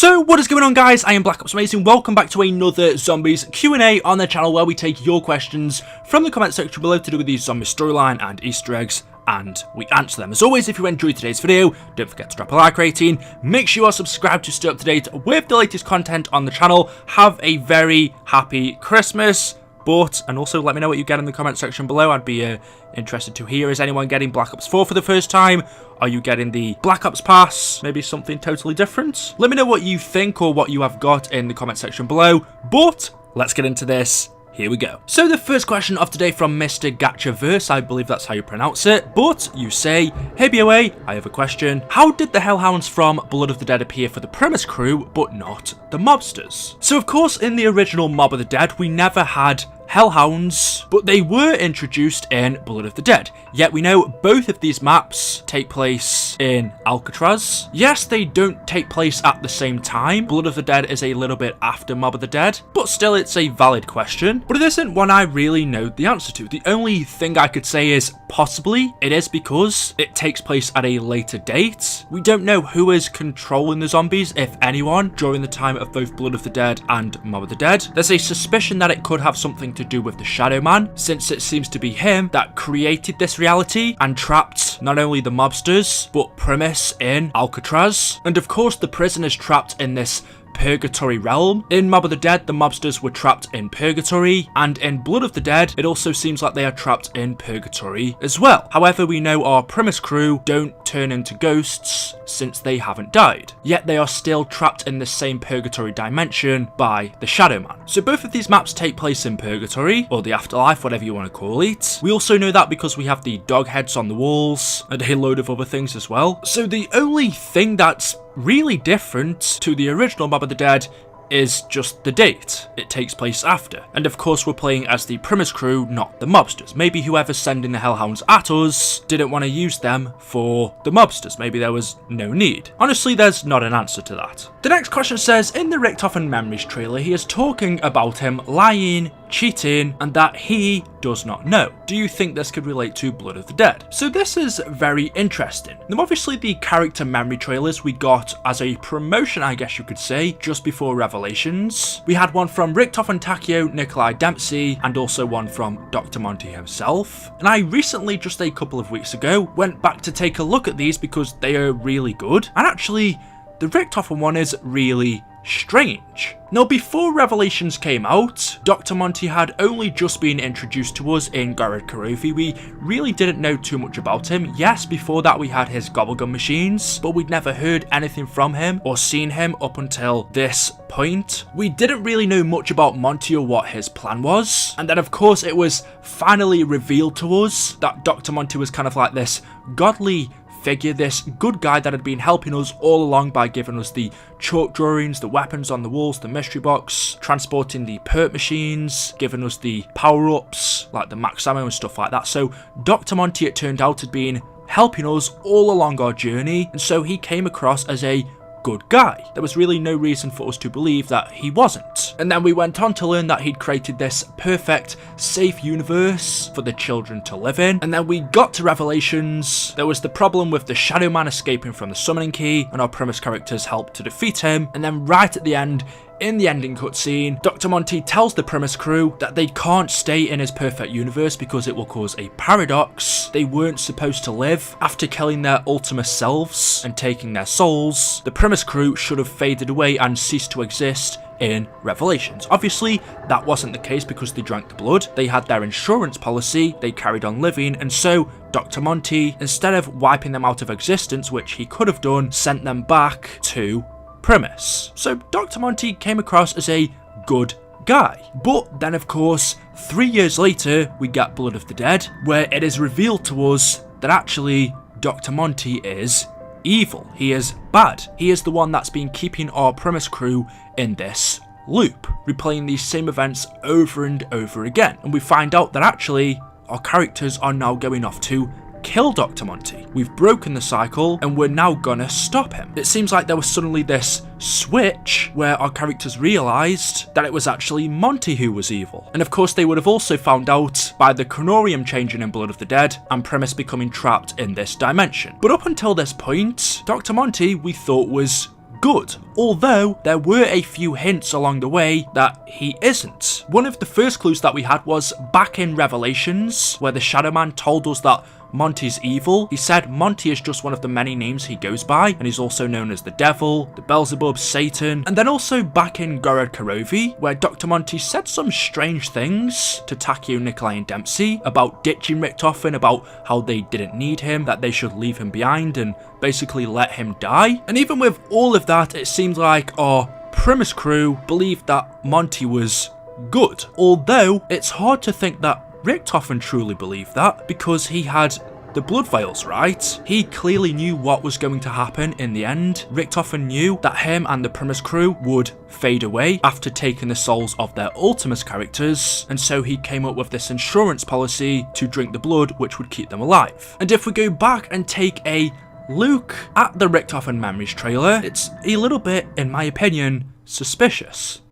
So what is going on, guys? I am Black Ops Amazing. Welcome back to another Zombies Q&A on the channel, where we take your questions from the comment section below to do with the zombie storyline and Easter eggs, and we answer them. As always, if you enjoyed today's video, don't forget to drop a like rating. Make sure you are subscribed to stay up to date with the latest content on the channel. Have a very happy Christmas. And also let me know what you get in the comment section below. I'd be interested to hear. Is anyone getting Black Ops 4 for the first time? Are you getting the Black Ops Pass? Maybe something totally different? Let me know what you think or what you have got in the comment section below. But let's get into this. Here we go. So the first question of today from Mr. Gachaverse, I believe that's how you pronounce it, but you say, "Hey BOA, I have a question. How did the Hellhounds from Blood of the Dead appear for the premise crew, but not the mobsters?" So of course, in the original Mob of the Dead, we never had Hellhounds, but they were introduced in Blood of the Dead. Yet we know both of these maps take place in Alcatraz. Yes, they don't take place at the same time. Blood of the Dead is a little bit after Mob of the Dead, but still it's a valid question. But it isn't one I really know the answer to. The only thing I could say is possibly it is because it takes place at a later date. We don't know who is controlling the zombies, if anyone, during the time of both Blood of the Dead and Mob of the Dead. There's a suspicion that it could have something to do with the Shadow Man, since it seems to be him that created this reality and trapped not only the mobsters, but Primus in Alcatraz. And of course, the prisoners trapped in this Purgatory realm. In Mob of the Dead, the mobsters were trapped in Purgatory, and in Blood of the Dead, it also seems like they are trapped in Purgatory as well. However, we know our Primus crew don't turn into ghosts since they haven't died, yet they are still trapped in the same Purgatory dimension by the Shadow Man. So both of these maps take place in Purgatory, or the Afterlife, whatever you want to call it. We also know that because we have the dog heads on the walls, and a load of other things as well. So the only thing that's really different to the original Mob of the Dead is just the date it takes place after. And of course, we're playing as the Primus crew, not the mobsters. Maybe whoever's sending the Hellhounds at us didn't want to use them for the mobsters. Maybe there was no need. Honestly, there's not an answer to that. The next question says, in the Richtofen Memories trailer, he is talking about him lying, cheating, and that he does not know. Do you think this could relate to Blood of the Dead? So this is very interesting. Now obviously the character memory trailers we got as a promotion, I guess you could say, just before Revelations. We had one from Richtofen Takeo, Nikolai Dempsey, and also one from Dr. Monty himself. And I recently, just a couple of weeks ago, went back to take a look at these because they are really good. And actually, the Richtofen one is really strange. Now, before Revelations came out, Dr. Monty had only just been introduced to us in Gorod Karovi. We really didn't know too much about him. Yes, before that we had his gobblegum machines, but we'd never heard anything from him or seen him up until this point. We didn't really know much about Monty or what his plan was. And then of course it was finally revealed to us that Dr. Monty was kind of like this godly figure, this good guy that had been helping us all along by giving us the chalk drawings, the weapons on the walls, the mystery box, transporting the perk machines, giving us the power-ups like the max ammo and stuff like that. So Dr. Monty, it turned out, had been helping us all along our journey, and so he came across as a good guy. There was really no reason for us to believe that he wasn't. And then we went on to learn that he'd created this perfect, safe universe for the children to live in. And then we got to Revelations. There was the problem with the Shadow Man escaping from the summoning key, and our Primus characters helped to defeat him. And then right at the end, in the ending cutscene, Dr. Monty tells the Primus crew that they can't stay in his perfect universe because it will cause a paradox. They weren't supposed to live. After killing their ultimate selves and taking their souls, the Primus crew should have faded away and ceased to exist in Revelations. Obviously, that wasn't the case because they drank the blood. They had their insurance policy, they carried on living, and so Dr. Monty, instead of wiping them out of existence, which he could have done, sent them back to Primus. So Dr. Monty came across as a good guy. But then of course, 3 years later, we get Blood of the Dead, where it is revealed to us that actually Dr. Monty is evil. He is bad. He is the one that's been keeping our Primus crew in this loop, replaying these same events over and over again. And we find out that actually our characters are now going off to kill Dr. Monty. We've broken the cycle and we're now gonna stop him. It seems like there was suddenly this switch where our characters realised that it was actually Monty who was evil. And of course they would have also found out by the chronorium changing in Blood of the Dead and Primus becoming trapped in this dimension. But up until this point, Dr. Monty we thought was good, although there were a few hints along the way that he isn't. One of the first clues that we had was back in Revelations, where the Shadow Man told us that Monty's evil. He said Monty is just one of the many names he goes by, and he's also known as the Devil, the Beelzebub, Satan. And then also back in Gorod Karovi, where Dr. Monty said some strange things to Takeo, Nikolai and Dempsey about ditching Richtofen, about how they didn't need him, that they should leave him behind and basically let him die. And even with all of that, it seemed like our premise crew believed that Monty was good, although it's hard to think that Richtofen truly believed that, because he had the blood vials, right? He clearly knew what was going to happen in the end. Richtofen knew that him and the premise crew would fade away after taking the souls of their Ultimus characters, and so he came up with this insurance policy to drink the blood, which would keep them alive. And if we go back and take a look at the Richtofen Memories trailer, it's a little bit, in my opinion, suspicious.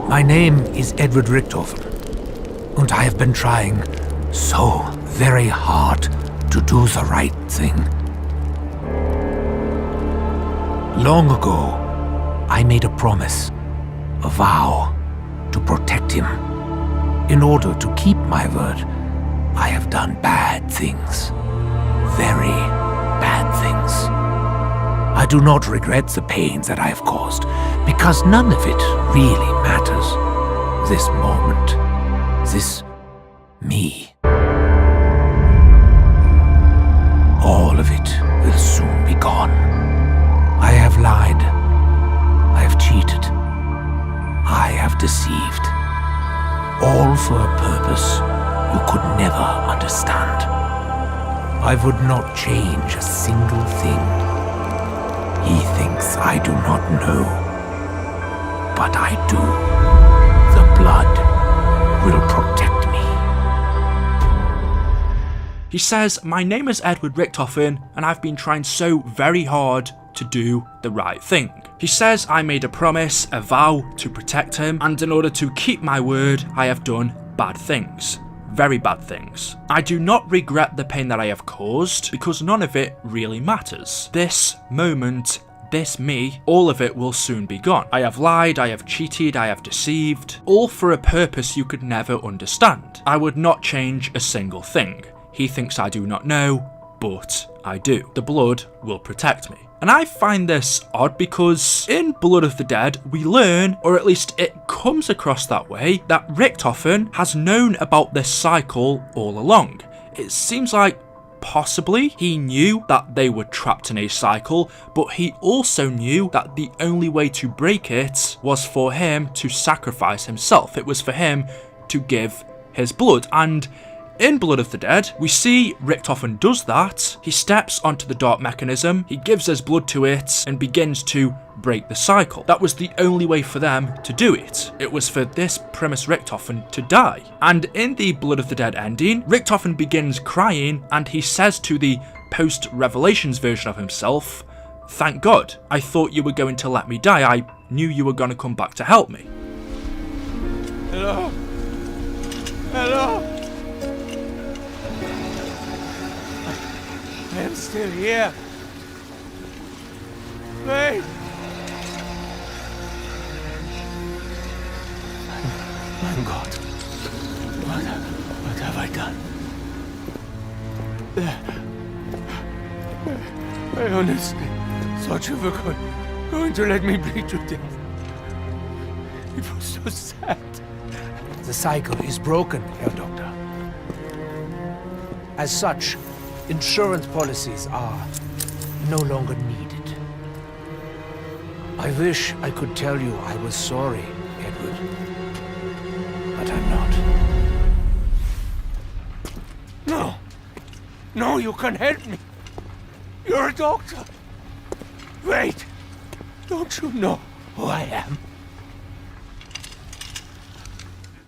My name is Edward Richtofen, and I have been trying so very hard to do the right thing. Long ago, I made a promise, a vow, to protect him. In order to keep my word, I have done bad things. Very bad things. I do not regret the pains that I have caused, because none of it really matters. This moment, this me. All of it will soon be gone. I have lied. I have cheated. I have deceived. All for a purpose you could never understand. I would not change a single thing. He thinks I do not know, but I do. The blood will protect me. He says, my name is Edward Richtofen, and I've been trying so very hard to do the right thing. He says I made a promise, a vow, to protect him, and in order to keep my word, I have done bad things. Very bad things. I do not regret the pain that I have caused, because none of it really matters. This moment, this me, all of it will soon be gone. I have lied, I have cheated, I have deceived, all for a purpose you could never understand. I would not change a single thing. He thinks I do not know, but I do. The blood will protect me. And I find this odd because in Blood of the Dead, we learn, or at least it comes across that way, that Richtofen has known about this cycle all along. It seems like possibly he knew that they were trapped in a cycle, but he also knew that the only way to break it was for him to sacrifice himself. It was for him to give his blood. And in Blood of the Dead, we see Richtofen does that. He steps onto the dark mechanism, he gives his blood to it, and begins to break the cycle. That was the only way for them to do it. It was for this Primus Richtofen to die. And in the Blood of the Dead ending, Richtofen begins crying, and he says to the post-Revelations version of himself, "Thank God, I thought you were going to let me die. I knew you were going to come back to help me." Hello? Hello? I am still here. Wait. My God. What have I done? I honestly thought you were going to let me bleed to death. It was so sad. The cycle is broken, Herr Doctor. As such, insurance policies are no longer needed. I wish I could tell you I was sorry, Edward, but I'm not. No! No, you can help me! You're a doctor! Wait! Don't you know who I am?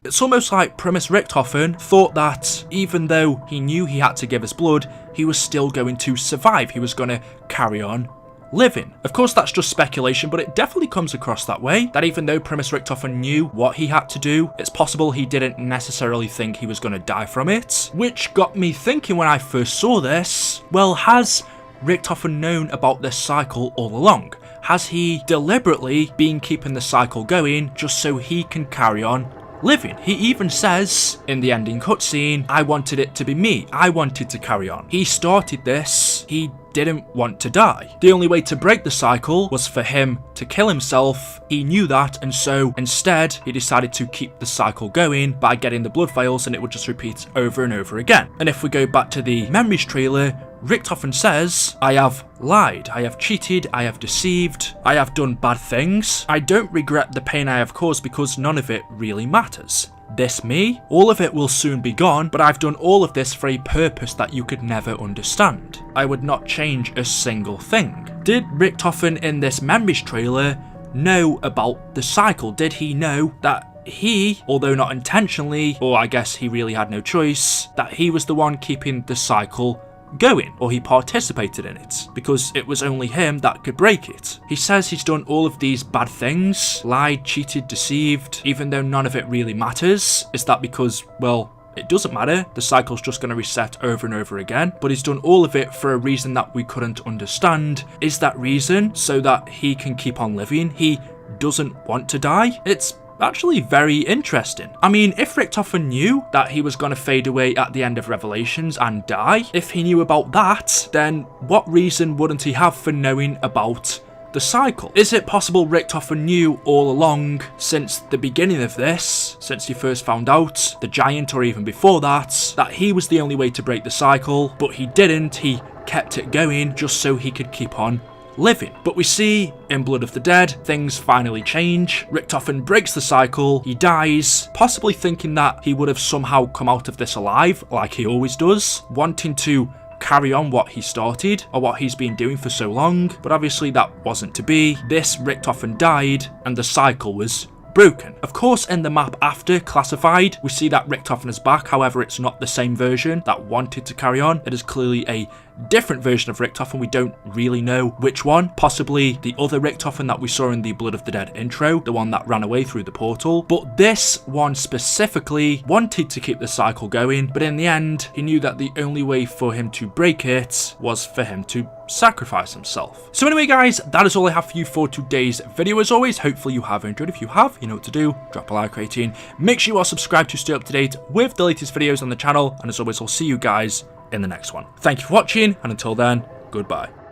It's almost like Primus Richtofen thought that even though he knew he had to give his blood, he was still going to survive. He was going to carry on living. Of course, that's just speculation, but it definitely comes across that way, that even though Primus Richtofen knew what he had to do, it's possible he didn't necessarily think he was going to die from it, which got me thinking when I first saw this, well, has Richtofen known about this cycle all along? has he deliberately been keeping the cycle going just so he can carry on living? He even says in the ending cutscene, I wanted it to be me. I wanted to carry on. He started this. He didn't want to die. The only way to break the cycle was for him to kill himself. He knew that, and so instead he decided to keep the cycle going by getting the blood vials, and it would just repeat over and over again. And if we go back to the Memories trailer, Richtofen says, I have lied, I have cheated, I have deceived, I have done bad things. I don't regret the pain I have caused because none of it really matters. This me? All of it will soon be gone, but I've done all of this for a purpose that you could never understand. I would not change a single thing. Did Richtofen in this Memories trailer know about the cycle? Did he know that he, although not intentionally, or I guess he really had no choice, that he was the one keeping the cycle going, or he participated in it, because it was only him that could break it? He says he's done all of these bad things, lied, cheated, deceived, even though none of it really matters. Is that because, well, it doesn't matter, the cycle's just going to reset over and over again, but he's done all of it for a reason that we couldn't understand. Is that reason so that he can keep on living? He doesn't want to die? It's actually very interesting. I mean, if Richtofen knew that he was going to fade away at the end of Revelations and die, if he knew about that, then what reason wouldn't he have for knowing about the cycle? Is it possible Richtofen knew all along, since the beginning of this, since he first found out, the giant, or even before that he was the only way to break the cycle, but he didn't, he kept it going just so he could keep on living? But we see in Blood of the Dead, things finally change. Richtofen breaks the cycle, he dies, possibly thinking that he would have somehow come out of this alive, like he always does, wanting to carry on what he started, or what he's been doing for so long, but obviously that wasn't to be. This Richtofen died, and the cycle was broken. Of course, in the map after Classified, we see that Richtofen is back, however it's not the same version that wanted to carry on. It is clearly a different version of Richtofen. We don't really know which one. Possibly the other Richtofen that we saw in the Blood of the Dead intro, the one that ran away through the portal. But this one specifically wanted to keep the cycle going, but in the end, he knew that the only way for him to break it was for him to sacrifice himself. So anyway guys, that is all I have for you for today's video. As always, hopefully you have enjoyed. If you have, you know what to do. Drop a like rating. Make sure you are subscribed to stay up to date with the latest videos on the channel, and as always, I'll see you guys in the next one. Thank you for watching, and until then, goodbye.